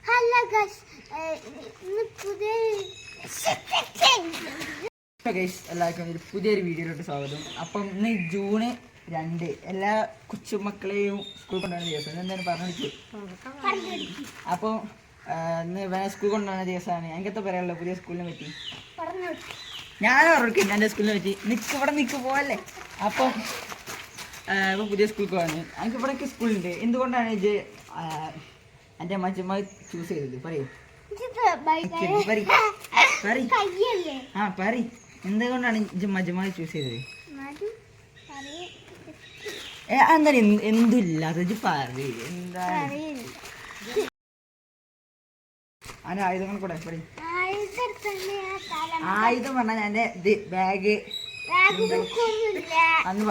Hello guys, എല്ലാവർക്കും ഒരു പുതിയൊരു വീഡിയോയിലോട്ട് സ്വാഗതം. അപ്പം ഇന്ന് ജൂൺ 2 എല്ലാ കൊച്ചുമക്കളെയും സ്കൂൾ കൊണ്ടുപോകുന്ന ദിവസം. എന്തായാലും പറഞ്ഞു. അപ്പോൾ ഇന്ന് സ്കൂൾ കൊണ്ടുപോകുന്ന ദിവസമാണ്. എനിക്കത്തെ പറയാനുള്ളത് പുതിയ സ്കൂളിനെ പറ്റി ഞാൻ ഓർക്കും. എൻ്റെ സ്കൂളിനെ പറ്റി നിൽക്ക് പോവല്ലേ. അപ്പം ഇപ്പം പുതിയ സ്കൂളിൽ പോകാണ്. എനിക്ക് ഇവിടെയൊക്കെ സ്കൂളുണ്ട്. എന്തുകൊണ്ടാണ് ഇത് എൻ്റെ മച്ചമ്മ ചൂസ് ചെയ്തത്? പറയൂ. എന്തുകൊണ്ടാണ് മജുമ ചൂസ് ചെയ്തത്? അങ്ങനെ എന്തില്ല എന്താ അതിന്റെ ആയുധങ്ങൾ കൂടെ പറയും. ആയുധം പറഞ്ഞാൽ എൻ്റെ ഇത് ബാഗ്. അന്ന്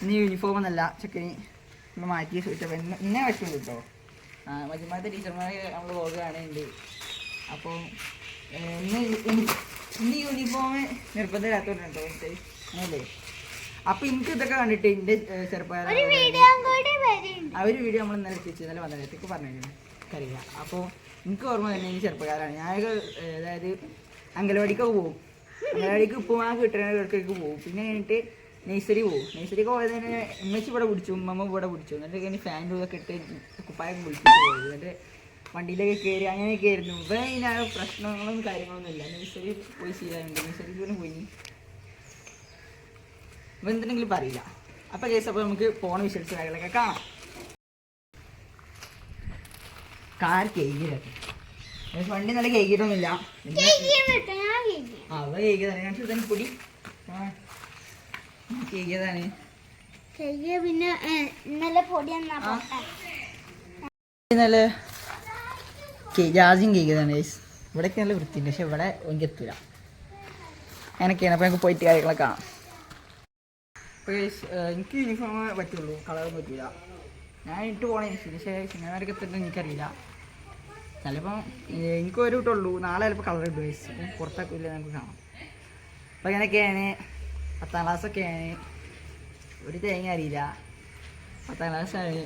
ഇന്ന് യൂണിഫോം എന്നല്ല ചെക്കന് നമ്മൾ മാറ്റി ചോദിച്ചപ്പോൾ എന്നെ പറ്റുള്ളൂ കേട്ടോ. മജുമാത്തെ ടീച്ചർമാരെ നമ്മൾ വ്ളോഗ് കാണുന്നുണ്ട്. അപ്പോൾ ഇന്ന് യൂണിഫോം നിർബന്ധമില്ലാത്തോണ്ടോ അല്ലേ? അപ്പം എനിക്ക് ഇതൊക്കെ കണ്ടിട്ട് എൻ്റെ ചെറുപ്പക്കാരൻ ആ ഒരു വീഡിയോ നമ്മൾ ഇന്നലെ എത്തിച്ചു. ഇന്നലെ വന്നതൊക്കെ പറഞ്ഞു അറിയില്ല. അപ്പോൾ എനിക്ക് ഓർമ്മ തന്നെ എനിക്ക് ചെറുപ്പക്കാരാണ്. ഞാനൊക്കെ അതായത് അംഗനവാടിക്കൊക്കെ പോകും. അംഗനവാടിക്ക് ഉപ്പുമാവ് കിട്ടുന്ന ഇടയ്ക്കൊക്കെ പോകും. പിന്നെ കഴിഞ്ഞിട്ട് നഴ്സറി പോകും. നഴ്സറിക്ക് പോയത് തന്നെ ഉമ്മച്ചി ഇവിടെ പിടിച്ചു, ഉമ്മമ്മ ഇവിടെ പിടിച്ചു. എന്നിട്ട് കഴിഞ്ഞ് ഫാൻ്റെ ഇതൊക്കെ ഇട്ട് കുപ്പായൊക്കെ പിടിച്ചിട്ട് പോയത്. എന്നിട്ട് വണ്ടിയിലൊക്കെ കയറി അങ്ങനെയൊക്കെ ആയിരുന്നു. ഇവിടെ ഇതിനാ പ്രശ്നങ്ങളൊന്നും കാര്യങ്ങളൊന്നും ഇല്ല. നഴ്സറിയിൽ പോയി ചെയ്യാറുണ്ട്. നഴ്സറിയിൽ പോയി ഇപ്പം എന്തെങ്കിലും പറയില്ല. അപ്പം കേസ് അപ്പോൾ നമുക്ക് പോണ വിശ്വസിച്ച കാര്യങ്ങളൊക്കെ കാണാം. കാർ കേക്കിലൊക്കെ വണ്ടി നല്ല കേക്കിട്ടൊന്നുമില്ല. അവ കേക്കിയതാണ് പൊടി കേക്കിയതാണ്. പിന്നെ ഇന്നലെ പൊടി നല്ല ജാസിയും കേക്കിയതാണ്. ഇവിടേക്ക് നല്ല വൃത്തിയുണ്ട്. പക്ഷെ ഇവിടെ എനിക്ക് എത്തൂല. അങ്ങനെയൊക്കെയാണ്. അപ്പോൾ ഞങ്ങൾക്ക് പോയിട്ട് കാര്യങ്ങളൊക്കെ കാണാം. അപ്പോൾ എനിക്ക് യൂണിഫോം പറ്റുള്ളൂ, കളറൊന്നും പറ്റില്ല. ഞാൻ ഇട്ട് പോകണേ. പക്ഷേ സിനിമമാരൊക്കെ എത്തിയിട്ട് എനിക്കറിയില്ല. ചിലപ്പം എനിക്ക് ഒരു ഇട്ടുള്ളൂ. നാളെ ചിലപ്പോൾ കളർ ഇട്ടു. അപ്പം പുറത്തൊക്കെ ഇല്ല നമുക്ക് കാണാം. അപ്പോൾ അങ്ങനെയൊക്കെയാണ്. 10ാം ക്ലാസ്സൊക്കെയാണ്. ഒരു തേങ്ങ അറിയില്ല. 10ാം ക്ലാസ്സാണ്.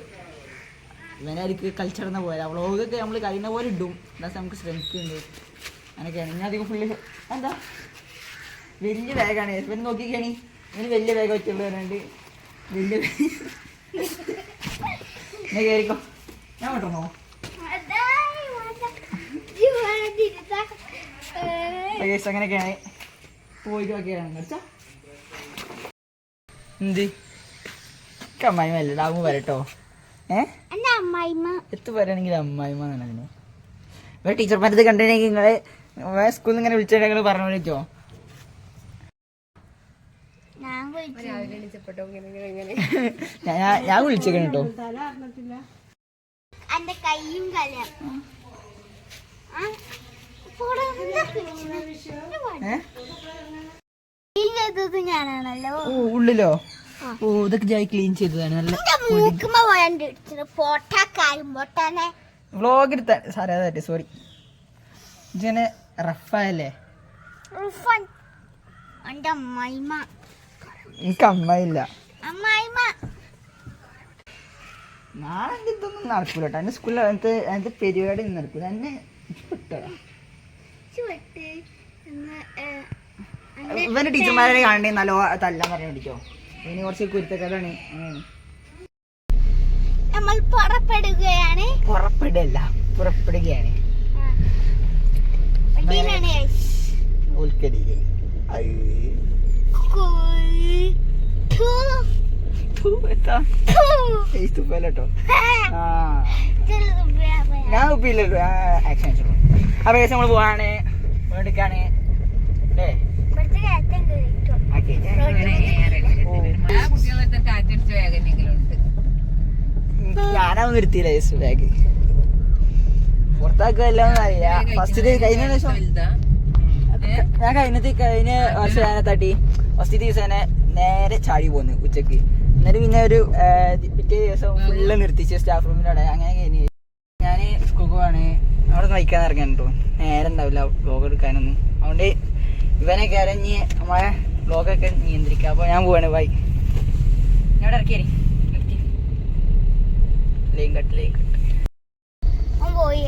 ഇവനായിരിക്കും കളിച്ചിടുന്ന പോലെ വ്ളോഗൊക്കെ നമ്മൾ കഴിയുന്ന പോലെ ഇടും. എന്താ നമുക്ക് ശ്രമിക്കുന്നുണ്ട്. അങ്ങനെയൊക്കെയാണ്. ഇനി അധികം ഫുള്ള് എന്താ വലിയ ബാഗാണ്. ഇവൻ നോക്കിക്കാണി. ഇനി വലിയ ബാഗ് വെച്ചുള്ളൂ പറയാണ്ട് വലിയ ഞാൻ കയറിക്കോ. ഞാൻ വിട്ടണോ? അങ്ങനെയൊക്കെയാണ്. പോയിട്ട് നോക്കിയാണ് കളിച്ചാ എന്ത് അമ്മായിമല്ലേ ഡാമു വരട്ടോ. എത്ത് പറയുകയാണെങ്കിൽ അമ്മായിമ എന്നാണ്. ഇവിടെ ടീച്ചർമാരത് കണ്ടിട്ടുണ്ടെങ്കിൽ നിങ്ങള് സ്കൂളിൽ നിന്ന് ഇങ്ങനെ വിളിച്ചിട്ട് നിങ്ങൾ പറഞ്ഞു വിളിച്ചോ? ഞാൻ വിളിച്ചേക്കണ കേട്ടോ. ഉള്ളിലോ? ഓ ഇതൊക്കെ ജായി ക്ലീൻ ചെയ്തതാണ്. നല്ല വ്ളോഗ് എടുത്ത സാറേ അതെ സോറി. ഇങ്ങനെ റഫായല്ലേ? എനിക്ക് അമ്മായില്ല. നാളെ ഇതൊന്നും നടക്കൂല കേട്ടോ. എൻ്റെ സ്കൂളിൽ അതിൻ്റെ പരിപാടി ഒന്നും നടക്കൂല. എന്നെ വിട്ടോ. ഇവന്റെ ടീച്ചർമാരെ കാണണ്ടേ നല്ലോ തല്ലാൻ പറഞ്ഞു പിടിക്കോ. ഇനി കുറച്ച് കുരുത്തക്കാരാണ്. നമ്മൾ പുറപ്പെടുകയാണ്. പുറപ്പെടുകയാണ്. ഞാൻ ഉപ്പില്ലല്ലോ. ആക്ഷൻ അപ്പൊ നമ്മള് പോവാണ് എടുക്കാണ്. ഞാനൊന്നും നിർത്തിയില്ല ബാഗ് പുറത്താക്കുകയെല്ലാം അറിയില്ല. ഫസ്റ്റ് കഴിഞ്ഞ ദിവസം ഞാൻ കഴിഞ്ഞ വർഷം ഞാനെ തട്ടി ഫസ്റ്റ് ദിവസം നേരെ ചാടി പോന്നു ഉച്ചക്ക്. എന്നിട്ട് പിന്നെ ഒരു പിറ്റേ ദിവസം ഫുള്ള് നിർത്തിച്ച് സ്റ്റാഫ് റൂമിലൂടെ. അങ്ങനെ കഴിഞ്ഞ് ഞാൻ സ്കൂൾക്ക് പോവാണ്. അവിടെ കഴിക്കാൻ ഇറങ്ങാൻ നേരം ഉണ്ടാവില്ല വ്ളോഗ് എടുക്കാനൊന്നും. അതുകൊണ്ട് ഇവനൊക്കെ ഇറങ്ങി നമ്മളെ വ്ളോഗൊക്കെ നിയന്ത്രിക്കുക. അപ്പോൾ ഞാൻ പോവാണ്. ബൈ. ഞാൻ ഇവിടെ ഇറക്കിയേരി ലൈൻ കട്ട് പോയി.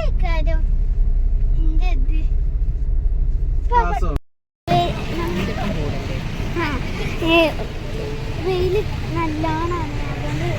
വെയിലേക്കാരോ എന്റെ ഇത് വെയില് നല്ലോണാണ് അതുകൊണ്ട്